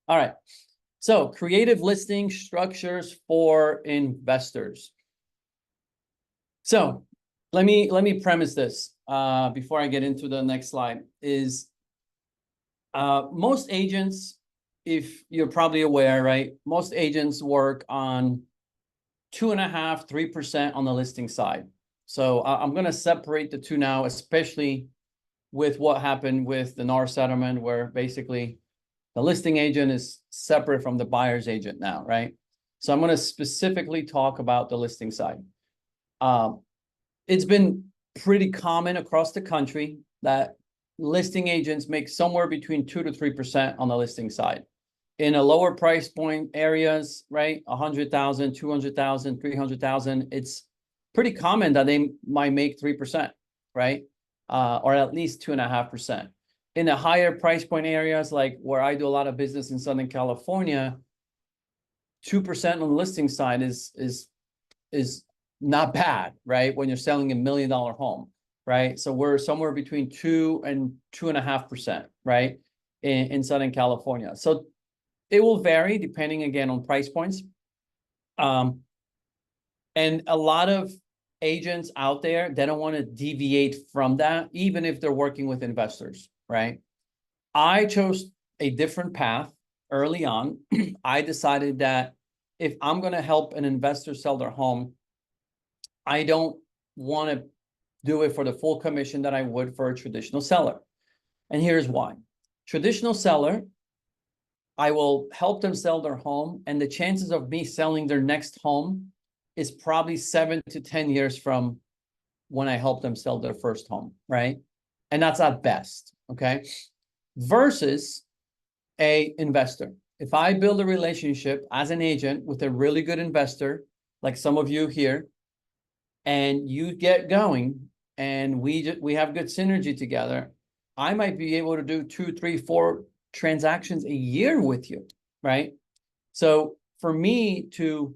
All right. So creative listing structures for investors. So let me premise this before I get into the next slide. Is most agents, if you're probably aware, right? Most agents work on 2.5%, 3% on the listing side. So I'm going to separate the two now, especially with what happened with the NAR settlement, where basically the listing agent is separate from the buyer's agent now, right? So I'm going to specifically talk about the listing side. It's been pretty common across the country that listing agents make somewhere between 2 to 3% on the listing side. In a lower price point areas, right? 100,000, 200,000, 300,000. It's pretty common that they might make 3%, right? Or at least 2.5%. In the higher price point areas, like where I do a lot of business in Southern California, 2% on the listing side is not bad, right? When you're selling $1 million home, right? So we're somewhere between 2 and 2.5%, right? In Southern California. So it will vary depending again on price points. And a lot of agents out there, they don't want to deviate from that, even if they're working with investors, right? I chose a different path early on. I decided that if I'm going to help an investor sell their home, I don't want to do it for the full commission that I would for a traditional seller. And here's why. Traditional seller, I will help them sell their home, and the chances of me selling their next home is probably 7 to 10 years from when I help them sell their first home, right? And that's at best, okay? Versus a investor. If I build a relationship as an agent with a really good investor, like some of you here, and you get going, and we have good synergy together, I might be able to do 2, 3, 4 transactions a year with you, right? So for me to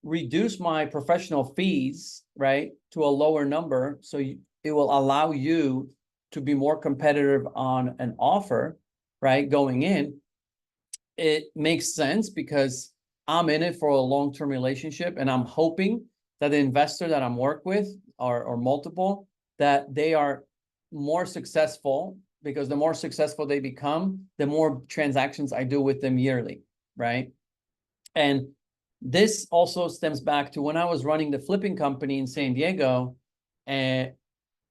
reduce my professional fees, right, to a lower number, so it will allow you to be more competitive on an offer, right, going in, it makes sense because I'm in it for a long-term relationship, and I'm hoping that the investor that I'm work with, or multiple, that they are more successful, because the more successful they become, the more transactions I do with them yearly, right? And this also stems back to when I was running the flipping company in San Diego, and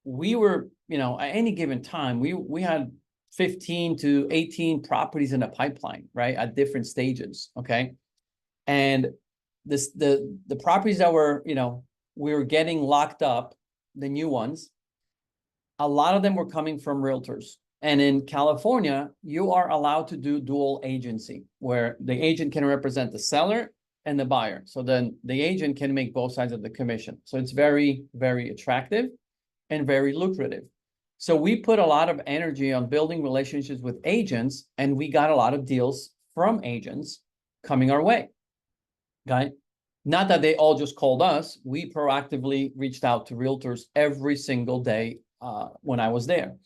we were, at any given time, we had 15 to 18 properties in a pipeline, right, at different stages, okay? And the properties that were, we were getting locked up, the new ones, a lot of them were coming from realtors. And in California, you are allowed to do dual agency, where the agent can represent the seller and the buyer. So then the agent can make both sides of the commission. So it's very, very attractive and very lucrative. So we put a lot of energy on building relationships with agents, and we got a lot of deals from agents coming our way, okay? Not that they all just called us. We proactively reached out to realtors every single day when I was there.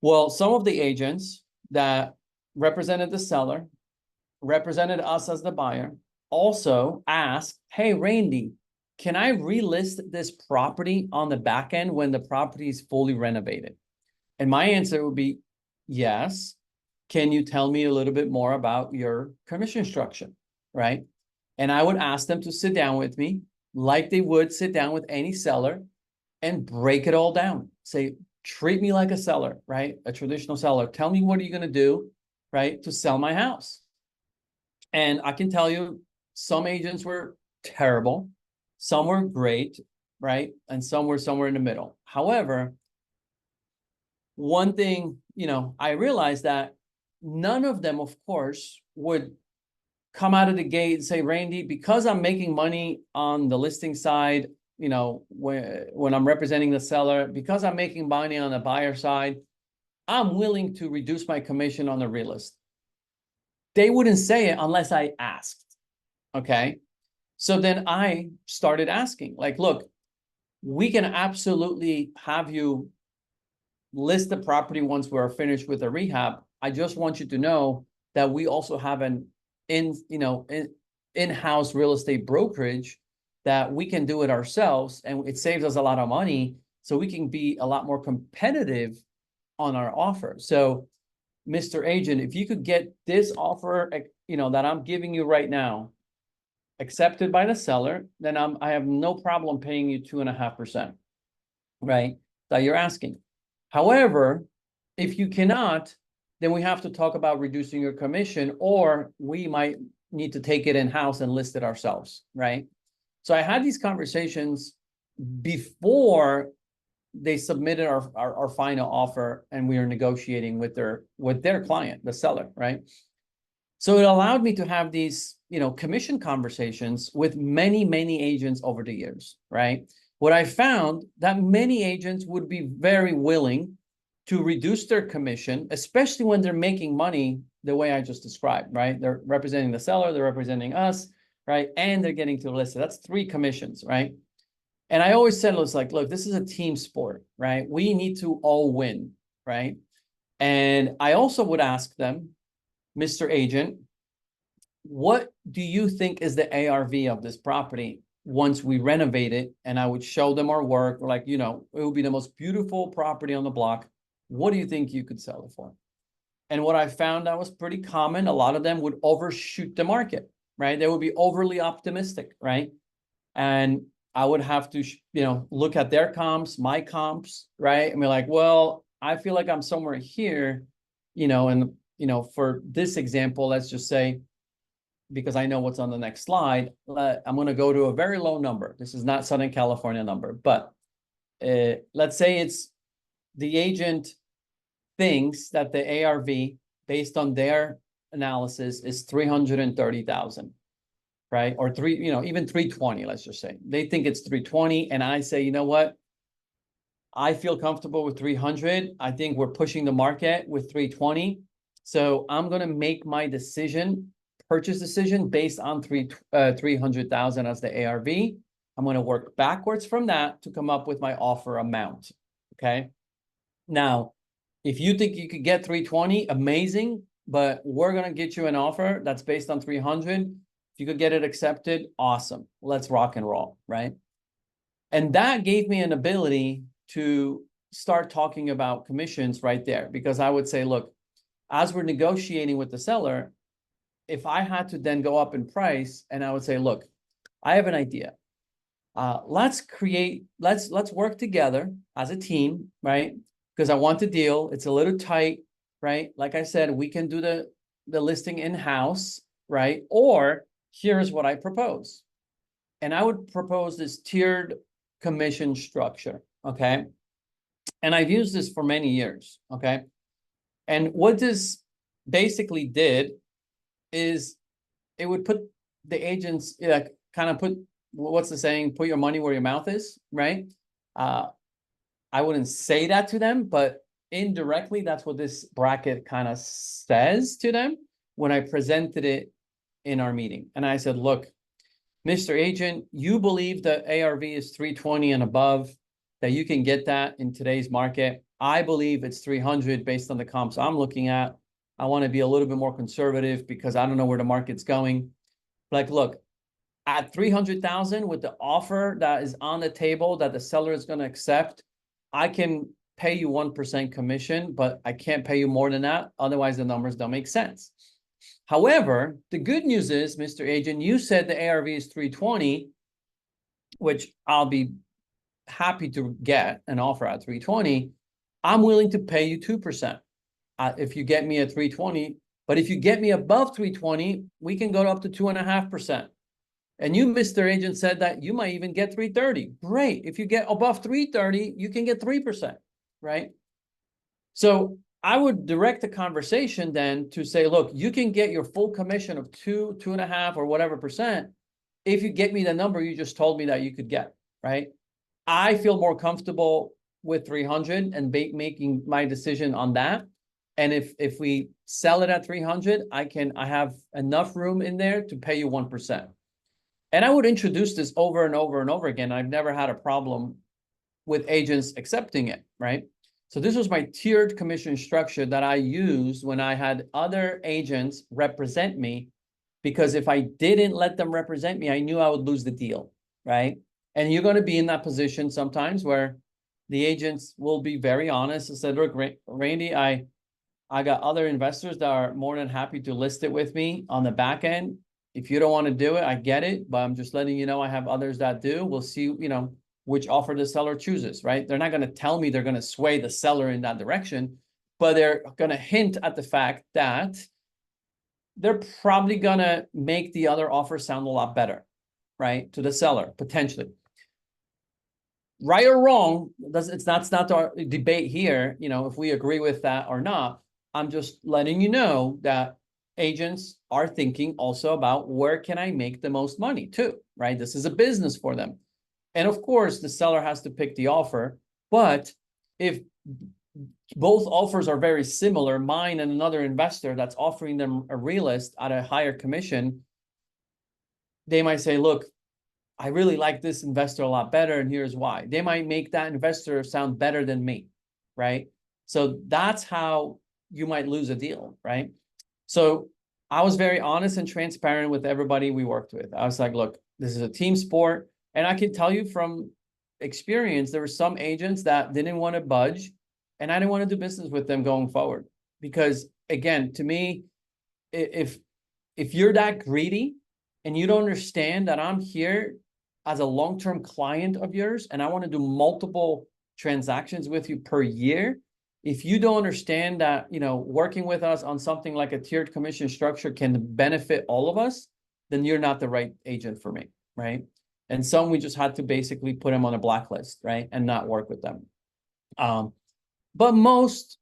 Well, some of the agents that represented the seller, represented us as the buyer, also asked, hey, Randy, can I relist this property on the back end when the property is fully renovated? And my answer would be yes. Can you tell me a little bit more about your commission structure, right? And I would ask them to sit down with me like they would sit down with any seller and break it all down. Say, treat me like a seller, right? A traditional seller. Tell me, what are you going to do, right, to sell my house? And I can tell you, some agents were terrible. Some were great, right? And some were somewhere in the middle. However, one thing, I realized that none of them, of course, would come out of the gate and say, Randy, because I'm making money on the listing side, when I'm representing the seller, because I'm making money on the buyer side, I'm willing to reduce my commission on the realist. They wouldn't say it unless I asked, okay? So then I started asking, like, look, we can absolutely have you list the property once we're finished with the rehab. I just want you to know that we also have an in-house real estate brokerage that we can do it ourselves, and it saves us a lot of money, so we can be a lot more competitive on our offer. So, Mr. Agent, if you could get this offer, that I'm giving you right now, accepted by the seller, then I have no problem paying you 2.5%, right? That you're asking. However, if you cannot, then we have to talk about reducing your commission, or we might need to take it in-house and list it ourselves, right? So I had these conversations before they submitted our final offer, and we are negotiating with their client, the seller, right? So it allowed me to have these, commission conversations with many, many agents over the years, right? What I found that many agents would be very willing to reduce their commission, especially when they're making money the way I just described, right? They're representing the seller, they're representing us, right? And they're getting to list it. That's 3 commissions, right? And I always said, it was like, look, this is a team sport, right? We need to all win, right? And I also would ask them, Mr. Agent, what do you think is the ARV of this property once we renovate it? And I would show them our work, like, it would be the most beautiful property on the block. What do you think you could sell it for? And what I found that was pretty common, a lot of them would overshoot the market, right? They would be overly optimistic, right? And I would have to, look at their comps, my comps, right? And be like, well, I feel like I'm somewhere here, and, for this example, let's just say, because I know what's on the next slide, I'm going to go to a very low number. This is not Southern California number, but let's say it's the agent thinks that the ARV, based on their analysis, is 330,000, right? Or even 320, let's just say. They think it's 320, and I say, you know what? I feel comfortable with 300. I think we're pushing the market with 320. So I'm going to make my purchase decision based on 300,000 as the ARV. I'm going to work backwards from that to come up with my offer amount. Okay. Now, if you think you could get 320, amazing, but we're going to get you an offer that's based on 300. If you could get it accepted, awesome. Let's rock and roll, right? And that gave me an ability to start talking about commissions right there, because I would say, look, as we're negotiating with the seller, if I had to then go up in price, and I would say, look, I have an idea. Let's work together as a team, right? Because I want the deal. It's a little tight, right? Like I said, we can do the listing in-house, right? Or here's what I propose. And I would propose this tiered commission structure, okay? And I've used this for many years, okay? And what this basically did is it would put the agents, kind of put, what's the saying, put your money where your mouth is, right? I wouldn't say that to them, but indirectly, that's what this bracket kind of says to them when I presented it in our meeting. And I said, look, Mr. Agent, you believe that ARV is 320 and above, that you can get that in today's market. I believe it's 300 based on the comps I'm looking at. I want to be a little bit more conservative because I don't know where the market's going. Like, look, at 300,000 with the offer that is on the table that the seller is going to accept, I can pay you 1% commission, but I can't pay you more than that. Otherwise, the numbers don't make sense. However, the good news is, Mr. Agent, you said the ARV is 320, which I'll be happy to get an offer at 320. I'm willing to pay you 2%. If you get me at 320, but if you get me above 320, we can go up to 2.5%. And you, Mr. Agent, said that you might even get 330. Great. If you get above 330, you can get 3%, right? So I would direct the conversation then to say, look, you can get your full commission of 2.5, or whatever percent if you get me the number you just told me that you could get, right? I feel more comfortable with 300 and making my decision on that. And if we sell it at 300, I have enough room in there to pay you 1%. And I would introduce this over and over and over again. I've never had a problem with agents accepting it, right? So this was my tiered commission structure that I used when I had other agents represent me, because if I didn't let them represent me, I knew I would lose the deal, right? And you're going to be in that position sometimes where the agents will be very honest and said, look, Randy, I got other investors that are more than happy to list it with me on the back end. If you don't want to do it, I get it, but I'm just letting you know I have others that do. We'll see, which offer the seller chooses, right? They're not going to tell me they're going to sway the seller in that direction, but they're going to hint at the fact that they're probably going to make the other offer sound a lot better, right? To the seller, potentially. Right or wrong, it's not our debate here, if we agree with that or not. I'm just letting you know that agents are thinking also about where can I make the most money too, right? This is a business for them. And of course, the seller has to pick the offer. But if both offers are very similar, mine and another investor that's offering them a realist at a higher commission, they might say, look, I really like this investor a lot better, and here's why. They might make that investor sound better than me, right? So that's how you might lose a deal, right? So I was very honest and transparent with everybody we worked with. I was like, look, this is a team sport. And I can tell you from experience, there were some agents that didn't want to budge, and I didn't want to do business with them going forward. Because again, to me, if you're that greedy and you don't understand that I'm here as a long-term client of yours and I want to do multiple transactions with you per year, if you don't understand that, working with us on something like a tiered commission structure can benefit all of us, then you're not the right agent for me, right? And some we just had to basically put them on a blacklist, right? And not work with them. But most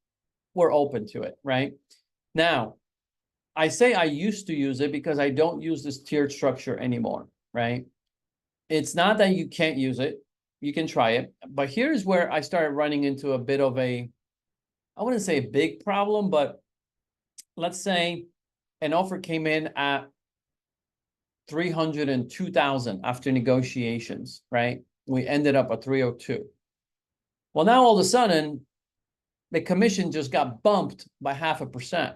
were open to it, right? Now, I say I used to use it because I don't use this tiered structure anymore, right? It's not that you can't use it. You can try it. But here's where I started running into a bit of I wouldn't say a big problem, but let's say an offer came in at 302,000 after negotiations, right? We ended up at 302. Well, now all of a sudden, the commission just got bumped by 0.5%.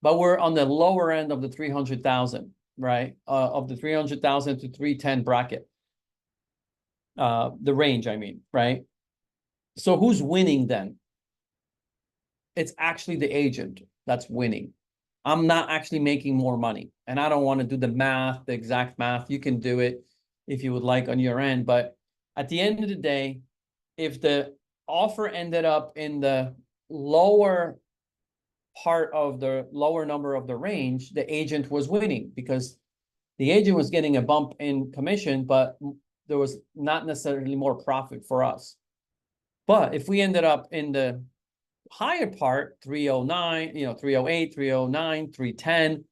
But we're on the lower end of the 300,000, right? Of the 300,000 to 310 bracket. The range, I mean, right? So who's winning then? It's actually the agent that's winning. I'm not actually making more money. And I don't want to do the math, the exact math. You can do it if you would like on your end. But at the end of the day, if the offer ended up in the lower part of the lower number of the range, the agent was winning because the agent was getting a bump in commission, but there was not necessarily more profit for us. But if we ended up in the higher part, 309, 308, 309, 310,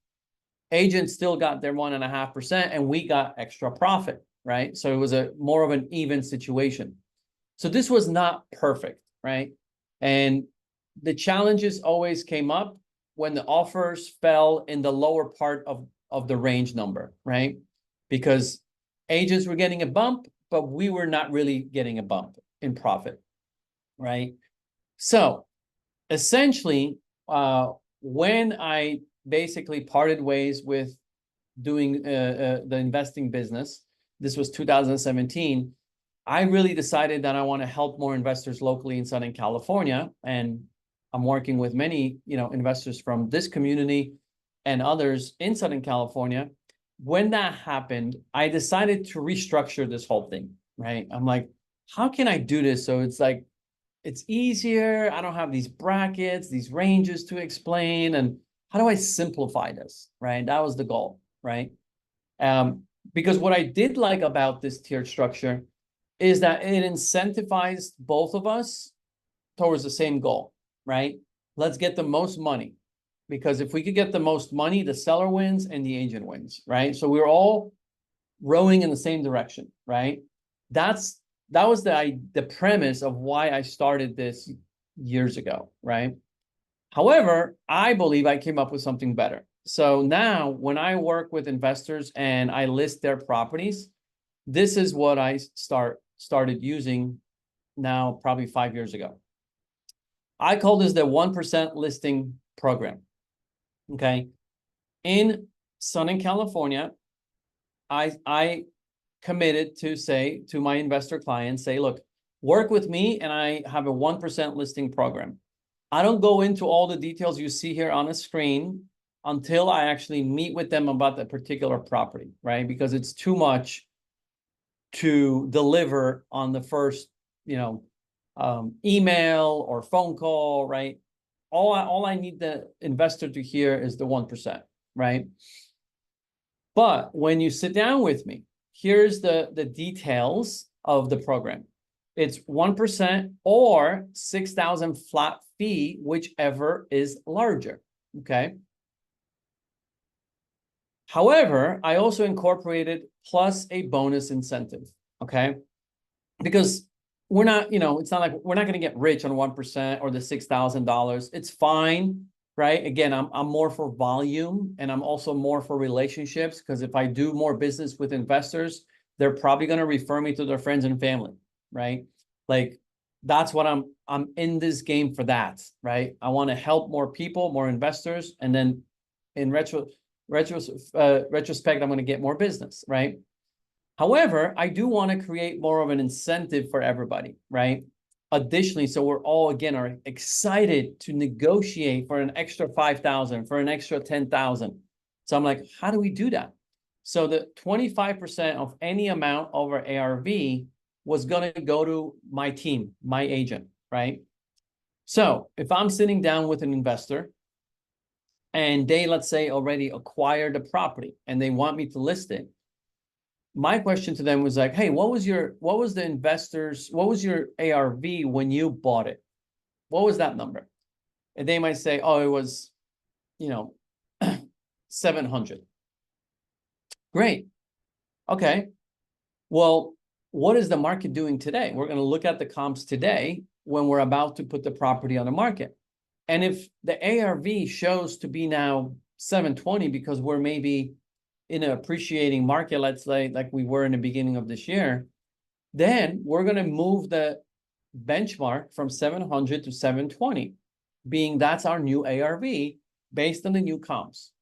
agents still got their 1.5% and we got extra profit, right? So it was a more of an even situation. So this was not perfect, right? And the challenges always came up when the offers fell in the lower part of the range number, right? Because agents were getting a bump, but we were not really getting a bump in profit, right? So essentially, when I basically parted ways with doing the investing business, this was 2017, I really decided that I want to help more investors locally in Southern California. And I'm working with many, investors from this community and others in Southern California. When that happened, I decided to restructure this whole thing, right? I'm like, how can I do this so it's like, it's easier. I don't have these brackets, these ranges to explain. And how do I simplify this, right? That was the goal, right? Because what I did like about this tiered structure is that it incentivized both of us towards the same goal, right? Let's get the most money. Because if we could get the most money, the seller wins and the agent wins, right? So we're all rowing in the same direction, right? That was the premise of why I started this years ago, right? However, I believe I came up with something better. So now when I work with investors and I list their properties, this is what I started using now probably 5 years ago. I call this the 1% listing program. Okay. In Southern California, I committed to say to my investor clients, say, look, work with me and I have a 1% listing program. I don't go into all the details you see here on the screen until I actually meet with them about that particular property, right? Because it's too much to deliver on the first, email or phone call, right? All I need the investor to hear is the 1%, right? But when you sit down with me, here's the details of the program. It's 1% or 6,000 flat fee, whichever is larger, okay? However, I also incorporated plus a bonus incentive, okay? Because we're not, it's not like we're not going to get rich on 1% or the $6,000. It's fine, right? Again, I'm more for volume and I'm also more for relationships, because if I do more business with investors, they're probably going to refer me to their friends and family, right? Like that's what I'm in this game for that, right? I want to help more people, more investors, and then in retrospect, I'm going to get more business, right? However, I do want to create more of an incentive for everybody, right? Additionally, so we're all, again, are excited to negotiate for an extra 5,000, for an extra 10,000. So I'm like, how do we do that? So the 25% of any amount over ARV was going to go to my team, my agent, right? So if I'm sitting down with an investor and they, let's say, already acquired the property and they want me to list it, my question to them was like, hey, what was your ARV when you bought it? What was that number? And they might say, oh, it was, 700. Great. Okay. Well, what is the market doing today? We're going to look at the comps today when we're about to put the property on the market. And if the ARV shows to be now 720 because we're maybe in an appreciating market, let's say like we were in the beginning of this year, then we're going to move the benchmark from 700 to 720, being that's our new ARV based on the new comps,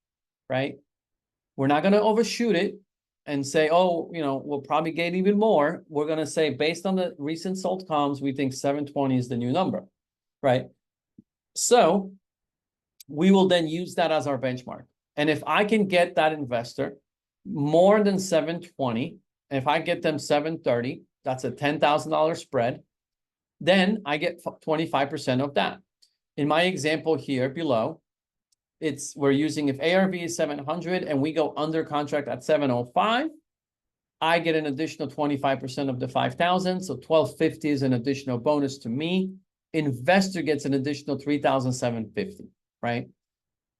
right? We're not going to overshoot it and say, oh, we'll probably get even more. We're going to say, based on the recent sold comps, we think 720 is the new number, right? So we will then use that as our benchmark. And if I can get that investor more than 720, and if I get them 730, that's a $10,000 spread, then I get 25% of that. In my example here below, we're using, if ARV is 700 and we go under contract at 705, I get an additional 25% of the 5,000. So 1,250 is an additional bonus to me. Investor gets an additional 3,750, right?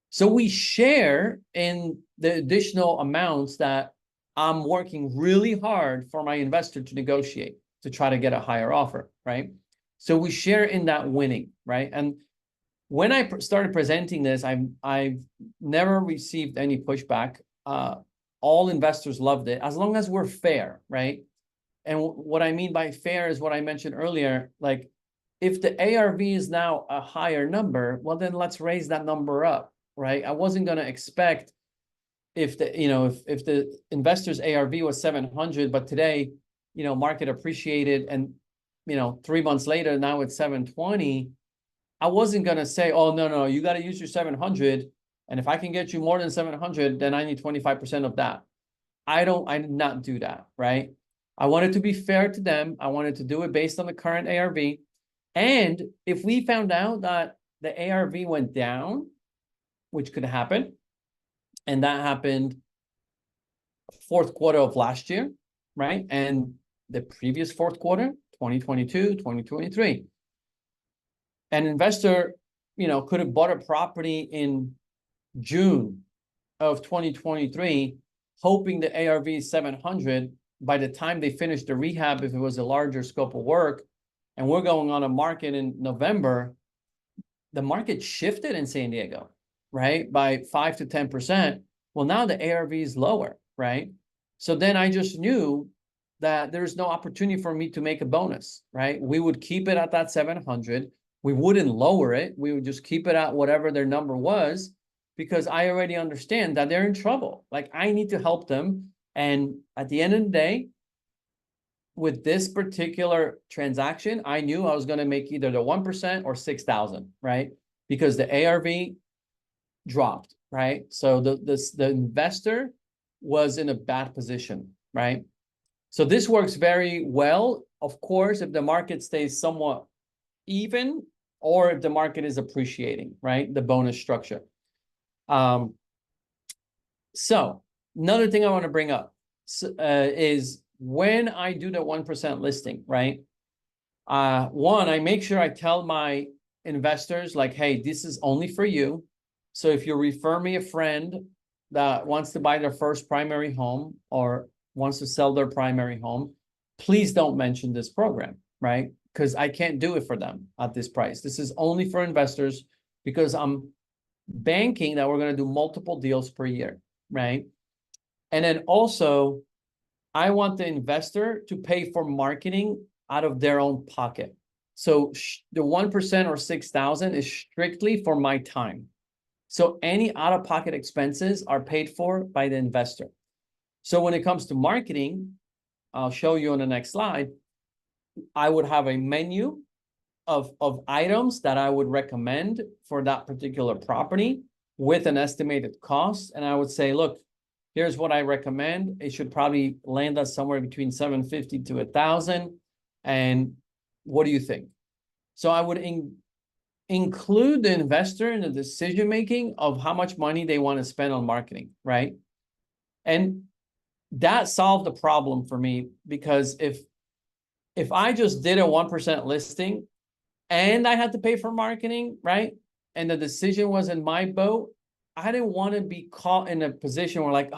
So we share in the additional amounts that I'm working really hard for my investor to negotiate to try to get a higher offer, right? So we share in that winning, right? And when I started presenting this, I've never received any pushback. All investors loved it, as long as we're fair, right? And what I mean by fair is what I mentioned earlier. Like, if the ARV is now a higher number, well, then let's raise that number up, right? I wasn't going to expect if the investor's ARV was 700, but today, market appreciated and, 3 months later, now it's 720. I wasn't going to say, oh, no, you got to use your 700. And if I can get you more than 700, then I need 25% of that. I did not do that, right? I wanted to be fair to them. I wanted to do it based on the current ARV. And if we found out that the ARV went down, which could happen, and that happened fourth quarter of last year, right? And the previous fourth quarter, 2022, 2023. An investor, could have bought a property in June of 2023, hoping the ARV is 700. By the time they finish the rehab, if it was a larger scope of work, and we're going on a market in November, the market shifted in San Diego, right? By 5 to 10%. Well, now the ARV is lower, right? So then I just knew that there's no opportunity for me to make a bonus, right? We would keep it at that 700. We wouldn't lower it. We would just keep it at whatever their number was, because I already understand that they're in trouble. Like, I need to help them. And at the end of the day, with this particular transaction, I knew I was going to make either the 1% or 6,000, right? Because the ARV dropped, right? So the investor was in a bad position, right? So this works very well, of course, if the market stays somewhat even, or if the market is appreciating, right? The bonus structure. So another thing I want to bring up is when I do the 1% listing, right? One, I make sure I tell my investors, like, hey, this is only for you. So if you refer me a friend that wants to buy their first primary home or wants to sell their primary home, please don't mention this program, right? Because I can't do it for them at this price. This is only for investors, because I'm banking that we're going to do multiple deals per year, right? And then also, I want the investor to pay for marketing out of their own pocket. So the 1% or 6,000 is strictly for my time. So any out-of-pocket expenses are paid for by the investor. So when it comes to marketing, I'll show you on the next slide, I would have a menu of items that I would recommend for that particular property with an estimated cost. And I would say, look, here's what I recommend. It should probably land us somewhere between 750 to 1,000. And what do you think? So I would include the investor in the decision-making of how much money they want to spend on marketing, right? And that solved the problem for me, because if I just did a 1% listing and I had to pay for marketing, right? And the decision was in my boat, I didn't want to be caught in a position where, like,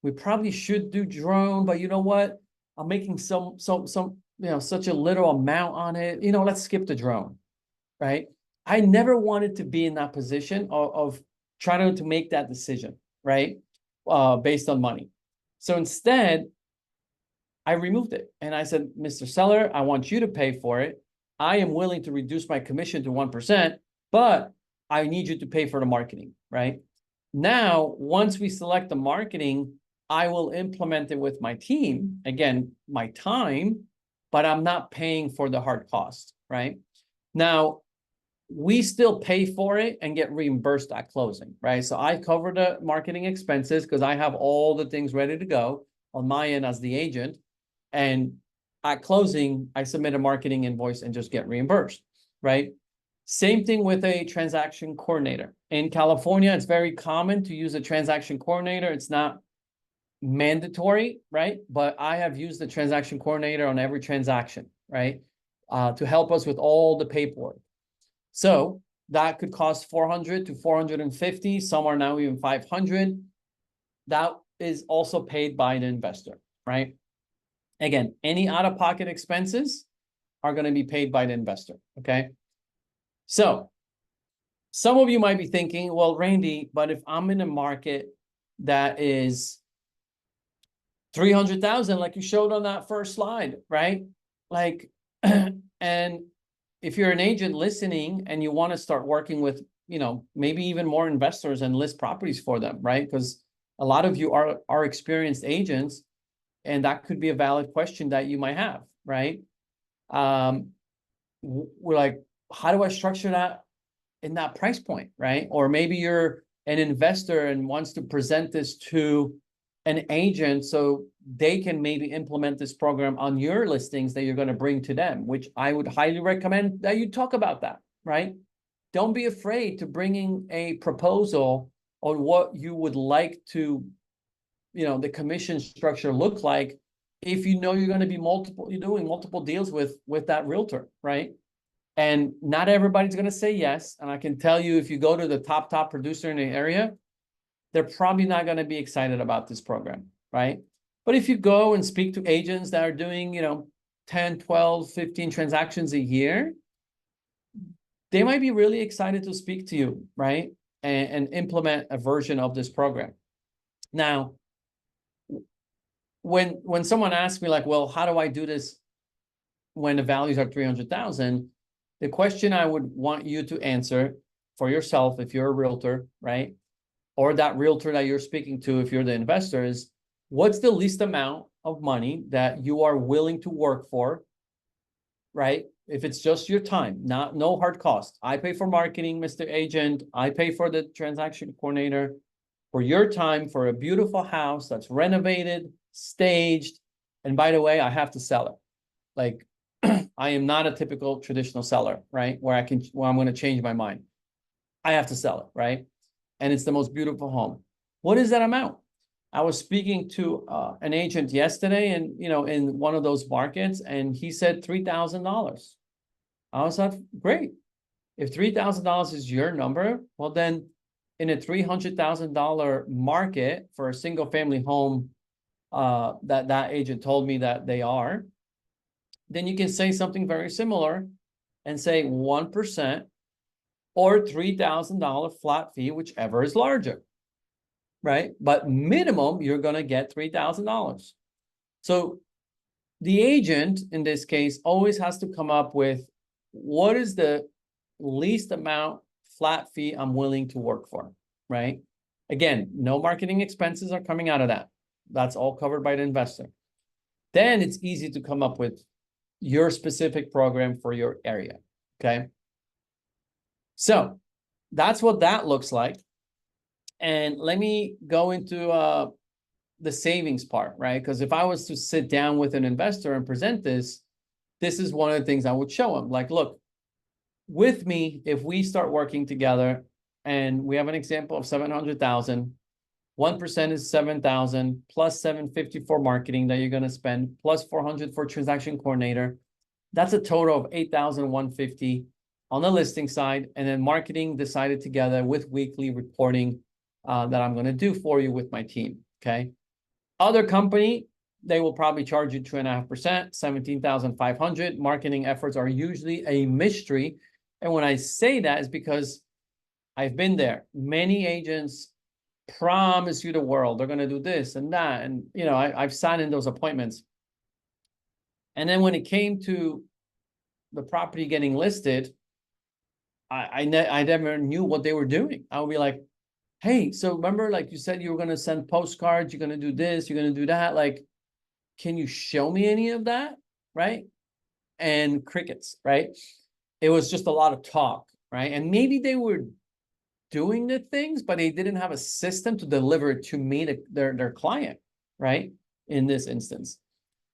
we probably should do drone, but you know what? I'm making some, such a little amount on it. Let's skip the drone, right? I never wanted to be in that position of trying to make that decision, right? Based on money. So instead, I removed it. And I said, Mr. Seller, I want you to pay for it. I am willing to reduce my commission to 1%, but I need you to pay for the marketing, right? Now, once we select the marketing, I will implement it with my team, again, my time, but I'm not paying for the hard cost, right? Now, we still pay for it and get reimbursed at closing, right? So I cover the marketing expenses because I have all the things ready to go on my end as the agent. And at closing, I submit a marketing invoice and just get reimbursed, right? Same thing with a transaction coordinator. In California, it's very common to use a transaction coordinator. It's not mandatory, right? But I have used the transaction coordinator on every transaction, right? To help us with all the paperwork. So that could cost 400 to 450. Some are now even 500. That is also paid by the investor, right? Again, any out-of-pocket expenses are going to be paid by the investor, okay? So some of you might be thinking, well, Randy, but if I'm in a market that is 300,000, like you showed on that first slide, right? Like, and if you're an agent listening and you want to start working with, maybe even more investors and list properties for them, right? Because a lot of you are experienced agents, and that could be a valid question that you might have, right? We're like, how do I structure that in that price point, right? Or maybe you're an investor and wants to present this to an agent so they can maybe implement this program on your listings that you're going to bring to them, which I would highly recommend that you talk about that, right? Don't be afraid to bringing a proposal on what you would like to, the commission structure look like if you're going to be doing multiple deals with that realtor, right? And not everybody's going to say yes. And I can tell you, if you go to the top producer in the area, they're probably not going to be excited about this program, right? But if you go and speak to agents that are doing, 10, 12, 15 transactions a year, they might be really excited to speak to you, right? And implement a version of this program. Now, when someone asks me, like, well, how do I do this when the values are 300,000? the question I would want you to answer for yourself, if you're a realtor, right? Or that realtor that you're speaking to, if you're the investor, is what's the least amount of money that you are willing to work for, right? If it's just your time, no hard cost. I pay for marketing, Mr. Agent. I pay for the transaction coordinator, for your time, for a beautiful house that's renovated, staged. And by the way, I have to sell it. Like, I am not a typical traditional seller, right? Where I'm going to change my mind. I have to sell it, right? And it's the most beautiful home. What is that amount? I was speaking to an agent yesterday, and in one of those markets, and he said $3,000. I was like, great. If $3,000 is your number, well then, in a $300,000 market for a single family home, that agent told me that they are, then you can say something very similar and say 1% or $3,000 flat fee, whichever is larger, right? But minimum, you're going to get $3,000. So the agent, in this case, always has to come up with what is the least amount flat fee I'm willing to work for, right? Again, no marketing expenses are coming out of that. That's all covered by the investor. Then it's easy to come up with your specific program for your area, okay? So that's what that looks like. And let me go into the savings part, right? Because if I was to sit down with an investor and present this is one of the things I would show them. Like, look, with me, if we start working together and we have an example of 700,000, 1% is 7,000 plus 750 for marketing that you're going to spend, plus 400 for transaction coordinator. That's a total of 8,150 on the listing side. And then marketing decided together with weekly reporting that I'm going to do for you with my team. Okay. Other company, they will probably charge you 2.5%, 17,500. Marketing efforts are usually a mystery. And when I say that is because I've been there. Many agents promise you the world. They're going to do this and that. And, I've sat in those appointments. And then when it came to the property getting listed, I never knew what they were doing. I would be like, hey, so remember, like you said, you were going to send postcards, you're going to do this, you're going to do that. Like, can you show me any of that? Right. And crickets, right? It was just a lot of talk, right? And maybe they were doing the things, but they didn't have a system to deliver it to me, their client, right? In this instance.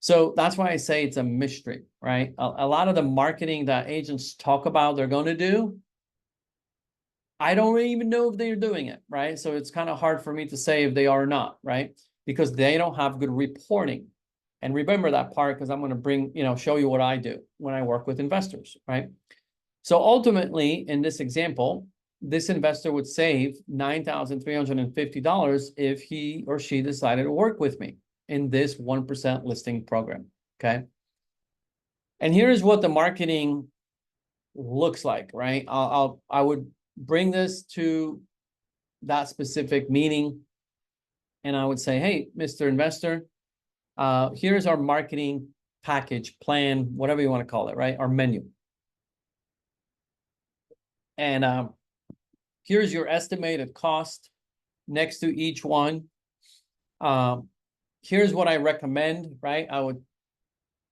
So that's why I say it's a mystery, right? A lot of the marketing that agents talk about they're going to do, I don't even know if they're doing it, right? So it's kind of hard for me to say if they are or not, right? Because they don't have good reporting. And remember that part, because I'm going to show you what I do when I work with investors, right? So ultimately, in this example, this investor would save $9,350 if he or she decided to work with me in this 1% listing program, okay? And here's what the marketing looks like, right? I would bring this to that specific meeting, and I would say, hey, Mr. Investor, here's our marketing package, plan, whatever you want to call it, right? Our menu. And here's your estimated cost next to each one. Here's what I recommend, right? I would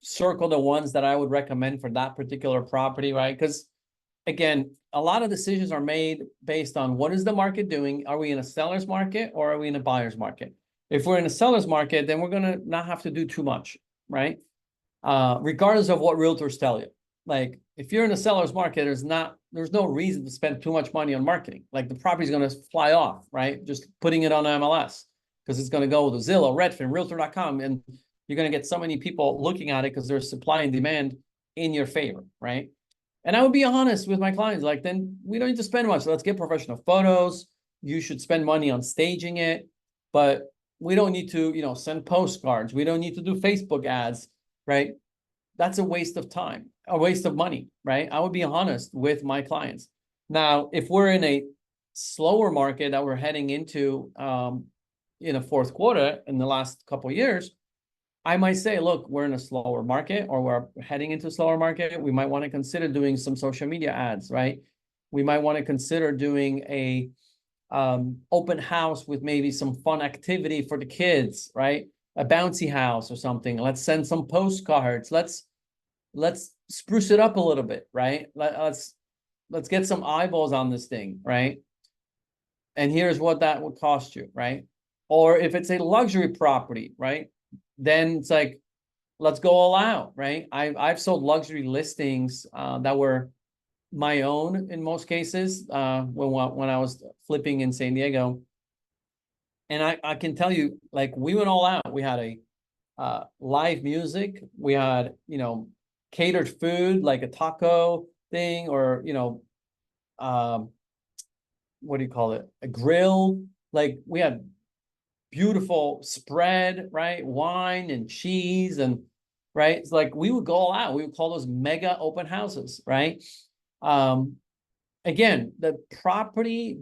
circle the ones that I would recommend for that particular property, right? Because again, a lot of decisions are made based on what is the market doing? Are we in a seller's market or are we in a buyer's market? If we're in a seller's market, then we're going to not have to do too much, right? Regardless of what realtors tell you. Like, if you're in a seller's market, there's no reason to spend too much money on marketing. Like, the property's going to fly off, right? Just putting it on MLS, because it's going to go to Zillow, Redfin, Realtor.com, and you're going to get so many people looking at it because there's supply and demand in your favor, right? And I would be honest with my clients, like, then we don't need to spend much. Let's get professional photos. You should spend money on staging it, but we don't need to, send postcards. We don't need to do Facebook ads, right? That's a waste of time, a waste of money, right? I would be honest with my clients. Now, if we're in a slower market that we're heading into in the fourth quarter in the last couple of years, I might say, look, we're in a slower market, or we're heading into a slower market. We might want to consider doing some social media ads, right? We might want to consider doing a open house with maybe some fun activity for the kids, right? A bouncy house or something. Let's send some postcards. Let's spruce it up a little bit, right? Let's get some eyeballs on this thing, right? And here's what that would cost you, right? Or if it's a luxury property, right? Then it's like, let's go all out, right? I've sold luxury listings that were my own in most cases when I was flipping in San Diego. And I can tell you, like, we went all out. We had a live music. We had, catered food, like a taco thing, or, what do you call it? A grill. Like, we had beautiful spread, right? Wine and cheese and, right? It's like we would go all out. We would call those mega open houses, right? Again, the property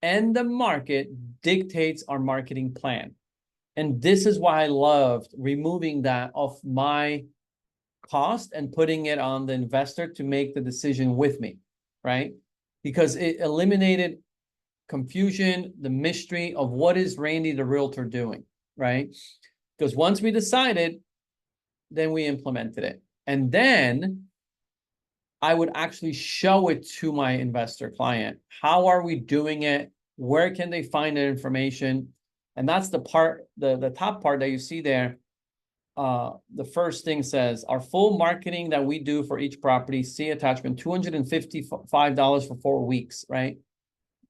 and the market dictates our marketing plan. And this is why I loved removing that off my cost and putting it on the investor to make the decision with me, right? Because it eliminated confusion, the mystery of what is Randy the realtor doing, right? Because once we decided, then we implemented it. And then I would actually show it to my investor client. How are we doing it? Where can they find the information? And that's the part, the top part that you see there. The first thing says, our full marketing that we do for each property, see attachment, $255 for 4 weeks, right?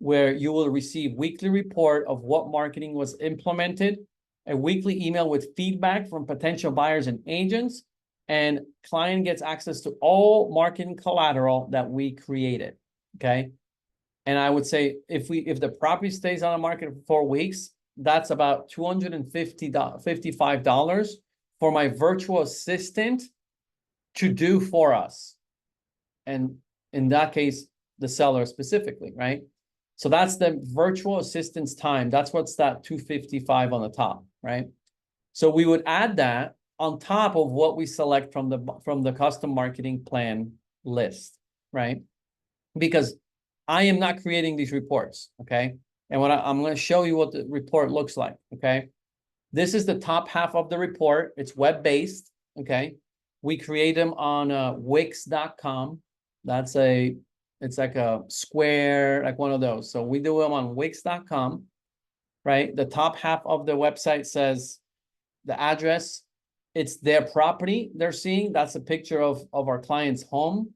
Where you will receive weekly report of what marketing was implemented, a weekly email with feedback from potential buyers and agents, and client gets access to all marketing collateral that we created, okay? And I would say if the property stays on the market for 4 weeks, that's about $255 for my virtual assistant to do for us. And in that case, the seller specifically, right? So that's the virtual assistant's time. That's what's that 255 on the top, right? So we would add that on top of what we select from the custom marketing plan list, right? Because I am not creating these reports, okay? And I'm going to show you what the report looks like, okay? This is the top half of the report. It's web-based, okay? We create them on Wix.com. It's like a square, like one of those. So we do them on Wix.com, right? The top half of the website says the address. It's their property they're seeing. That's a picture of our client's home.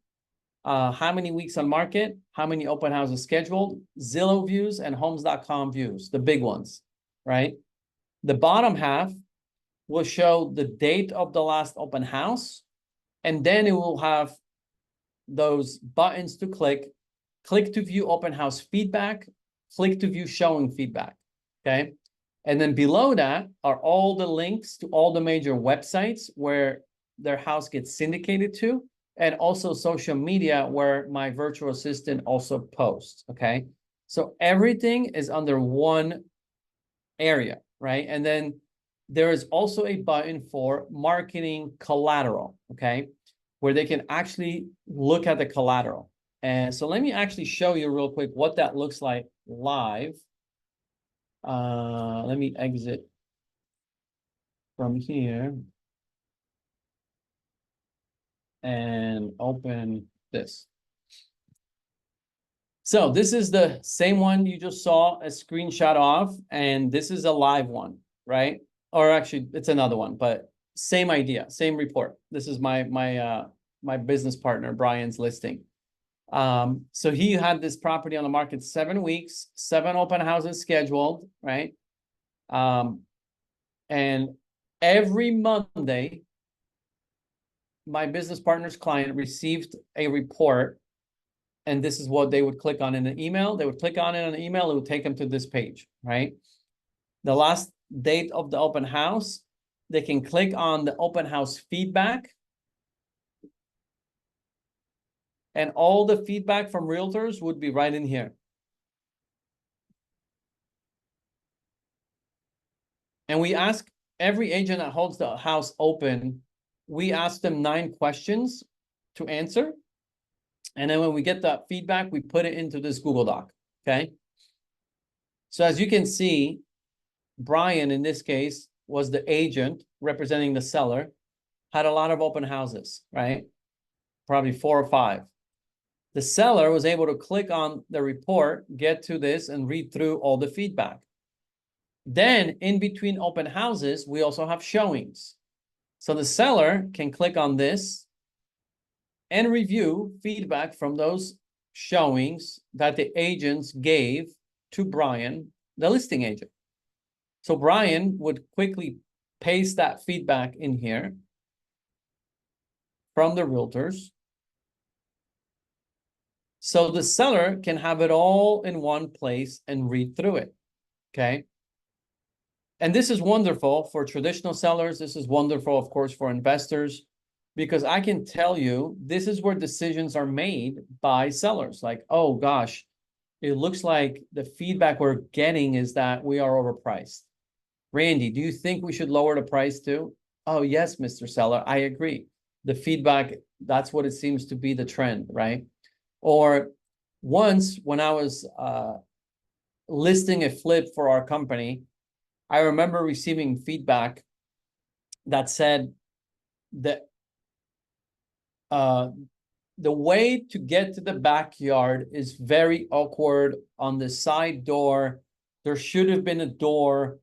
How many weeks on market, how many open houses scheduled, Zillow views, and homes.com views, the big ones, right? The bottom half will show the date of the last open house, and then it will have those buttons to click to view open house feedback, click to view showing feedback, okay? And then below that are all the links to all the major websites where their house gets syndicated to, and also social media where my virtual assistant also posts, okay? So everything is under one area, right? And then there is also a button for marketing collateral, okay? Where they can actually look at the collateral. And so let me actually show you real quick what that looks like live. Let me exit from here and open this. So this is the same one you just saw a screenshot of, and this is a live one, right? Or actually, it's another one, but same idea, same report. This is my business partner, Brian's listing. So he had this property on the market 7 weeks, 7 open houses scheduled, right? And every Monday, my business partner's client received a report, and this is what they would click on in an email. They would click on it in an email, it would take them to this page, right? The last date of the open house, they can click on the open house feedback, and all the feedback from realtors would be right in here. And we ask every agent that holds the house open, we ask them 9 questions to answer. And then when we get that feedback, we put it into this Google Doc, okay? So as you can see, Brian, in this case, was the agent representing the seller, had a lot of open houses, right? Probably 4 or 5. The seller was able to click on the report, get to this, and read through all the feedback. Then, in between open houses, we also have showings. So the seller can click on this and review feedback from those showings that the agents gave to Brian, the listing agent. So Brian would quickly paste that feedback in here from the realtors. So the seller can have it all in one place and read through it, okay? And this is wonderful for traditional sellers. This is wonderful, of course, for investors, because I can tell you, this is where decisions are made by sellers. Like, oh gosh, it looks like the feedback we're getting is that we are overpriced. Randy, do you think we should lower the price too? Oh, yes, Mr. Seller, I agree. The feedback, that's what it seems to be the trend, right? Or once when I was listing a flip for our company, I remember receiving feedback that said that the way to get to the backyard is very awkward on the side door. There should have been a door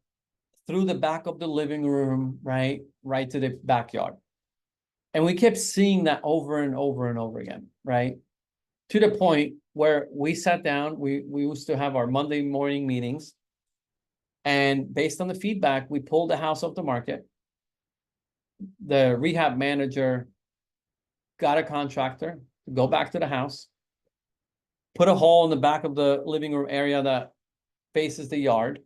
through the back of the living room, right to the backyard. And we kept seeing that over and over and over again, right? To the point where we sat down, we used to have our Monday morning meetings. And based on the feedback, we pulled the house off the market. The rehab manager got a contractor to go back to the house, put a hole in the back of the living room area that faces the yard,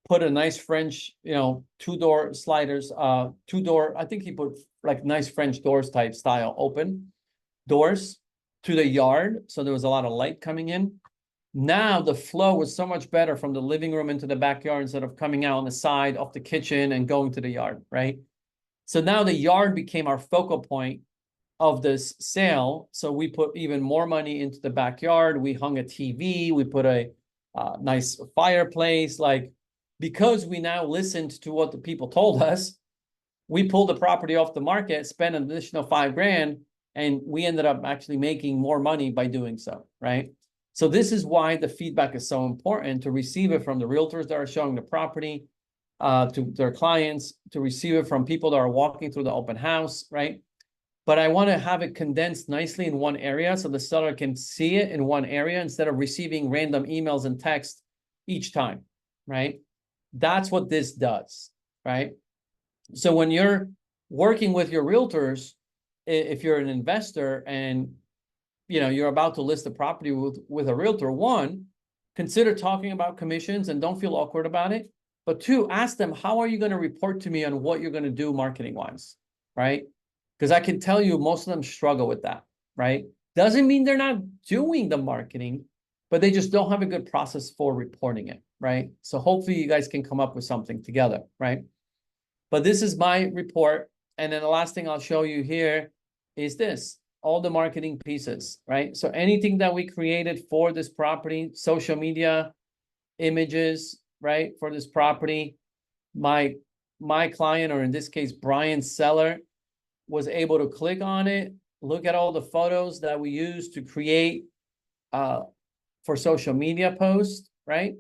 put a nice French, 2-door sliders, 2-door, I think he put like nice French doors type style open doors to the yard. So there was a lot of light coming in. Now the flow was so much better from the living room into the backyard instead of coming out on the side of the kitchen and going to the yard, right? So now the yard became our focal point of this sale. So we put even more money into the backyard. We hung a TV. We put a nice fireplace. Like, because we now listened to what the people told us, we pulled the property off the market, spent an additional $5,000, and we ended up actually making more money by doing so, right? So this is why the feedback is so important, to receive it from the realtors that are showing the property to their clients, to receive it from people that are walking through the open house, right? But I want to have it condensed nicely in one area so the seller can see it in one area instead of receiving random emails and text each time, right? That's what this does, right? So when you're working with your realtors, if you're an investor and you're about to list a property with a realtor, 1, consider talking about commissions and don't feel awkward about it. But 2, ask them, how are you going to report to me on what you're going to do marketing wise, right? Because I can tell you most of them struggle with that, right? Doesn't mean they're not doing the marketing, but they just don't have a good process for reporting it, right? So hopefully you guys can come up with something together, right? But this is my report. And then the last thing I'll show you here is this, all the marketing pieces, right? So anything that we created for this property, social media, images, right, for this property, my client, or in this case, Brian's seller, was able to click on it, look at all the photos that we used to create for social media posts, right?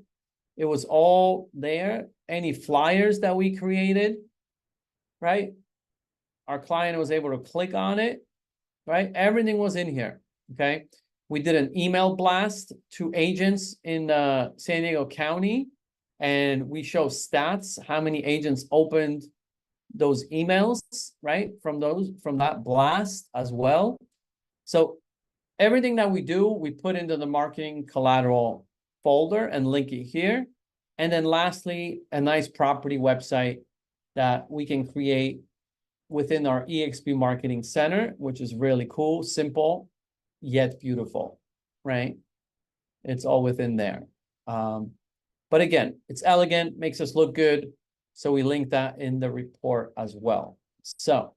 It was all there. Any flyers that we created, right? Our client was able to click on it, right? Everything was in here, okay? We did an email blast to agents in San Diego County, and we show stats, how many agents opened those emails, right? From that blast as well. So everything that we do, we put into the marketing collateral folder and link it here. And then lastly, a nice property website that we can create within our EXP Marketing Center, which is really cool, simple, yet beautiful, right? It's all within there. But again, it's elegant, makes us look good. So we link that in the report as well. So